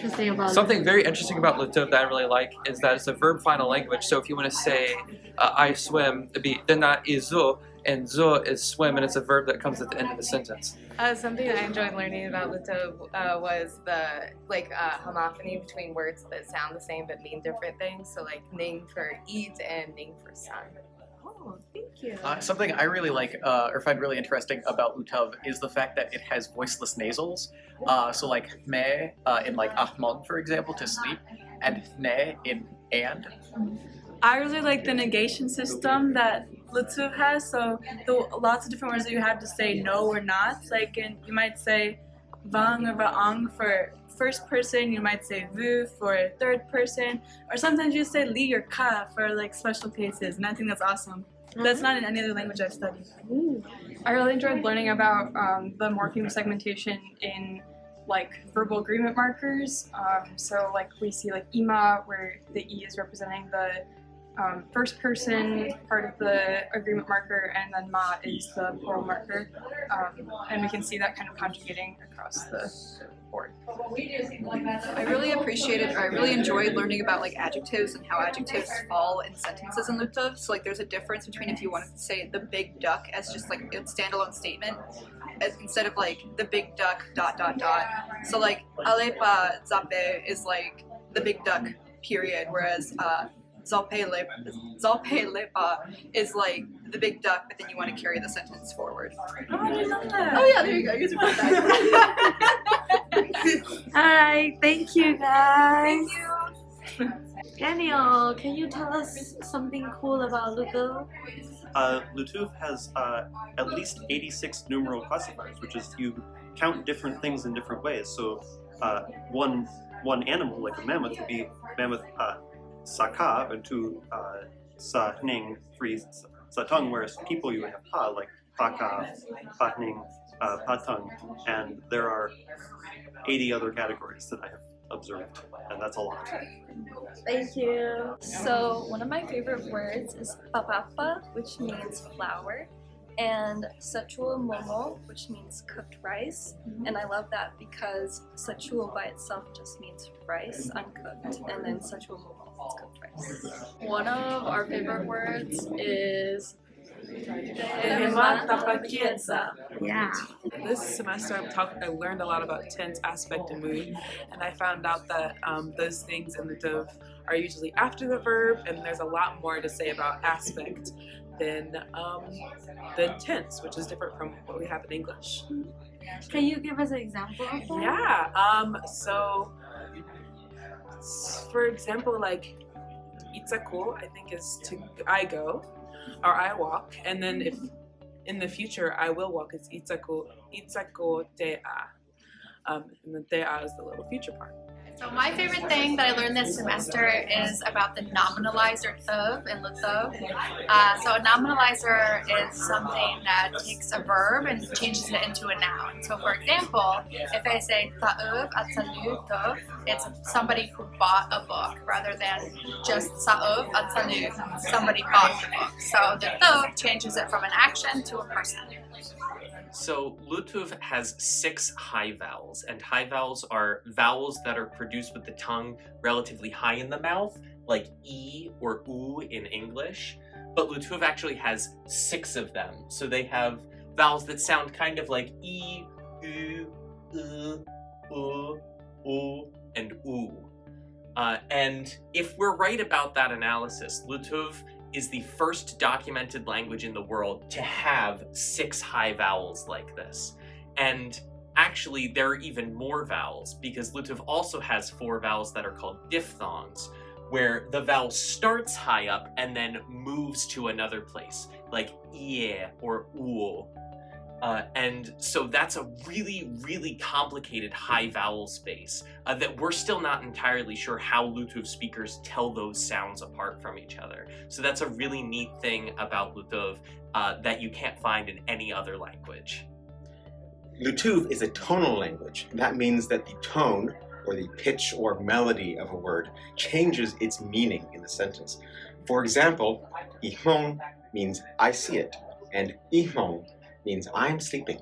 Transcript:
interesting about Something very interesting about Lutuv that I really like is that it's a verb final language. So if you want to say I swim, it'd be dana izu, and zu is swim, and it's a verb that comes at the end of the sentence. Something that I enjoyed learning about Lutuv was the homophony between words that sound the same but mean different things. So like ning for eat and ning for sun. Oh, thank you. Something I really like or find really interesting about Lutuv is the fact that it has voiceless nasals. So like me in like ahmon, for example, to sleep, and ne in and. I really like the negation system that Lutuv has. So lots of different words that you have to say no or not. Like you might say vang or vaang for first person. You might say vu for third person, or sometimes you say li or ka for like special cases. And I think that's awesome. That's not in any other language I've studied. I really enjoyed learning about the morpheme segmentation in like verbal agreement markers. So like we see like ima, where the e is representing the first person part of the agreement marker, and then ma is the plural marker. And we can see that kind of conjugating across the board. I really enjoyed learning about like adjectives and how adjectives fall in sentences in Lutuv. So like there's a difference between if you wanted to say the big duck as just like a standalone statement, instead of like the big duck ... So like alepa zape is like the big duck period, whereas Zalpe lepa is like the big duck, but then you want to carry the sentence forward. Oh, I didn't know that. Oh yeah, there you go. You can put that. Alright, thank you guys. Thank you. Daniel, can you tell us something cool about Lutuv? Lutuv has at least 86 numeral classifiers, which is you count different things in different ways. So one animal, like a mammoth, would be mammoth Saka, and two Sa Hning, three Satang, whereas people you would have Pa, like Paka, Patning, Patang, and there are 80 other categories that I have observed, and that's a lot. Thank you. So one of my favorite words is papapa, which means flour, and sechul momo, which means cooked rice. And I love that because sechul by itself just means rice, uncooked, and then sechul momo means cooked rice. One of our favorite words is Yeah. This semester I learned a lot about tense, aspect, and mood, and I found out that those things in the Lutuv are usually after the verb, and there's a lot more to say about aspect than tense, which is different from what we have in English. Can you give us an example of that? Yeah, so for example, like itzako, I think is to I go, or I walk, and then if in the future I will walk, it's itzako te a, and the te a is the little future part. So my favorite thing that I learned this semester is about the nominalizer tuv in Lutuv. So a nominalizer is something that takes a verb and changes it into a noun. So for example, if I say ta'uv atsalu tuv, it's somebody who bought a book rather than just sa'uv atsalu, somebody bought the book. So the tuv changes it from an action to a person. So Lutuv has 6 high vowels, and high vowels are vowels that are produced with the tongue relatively high in the mouth, like E or U in English. But Lutuv actually has 6 of them, so they have vowels that sound kind of like E, U, U, and U. And if we're right about that analysis, Lutuv is the first documented language in the world to have 6 high vowels like this. And actually, there are even more vowels, because Lutuv also has 4 vowels that are called diphthongs, where the vowel starts high up and then moves to another place, like ie or uo. And so that's a really, really complicated high vowel space that we're still not entirely sure how Lutuv speakers tell those sounds apart from each other. So that's a really neat thing about Lutuv that you can't find in any other language. Lutuv is a tonal language. That means that the tone, or the pitch or melody of a word, changes its meaning in the sentence. For example, ihmong means I see it, and ihmong means I'm sleeping.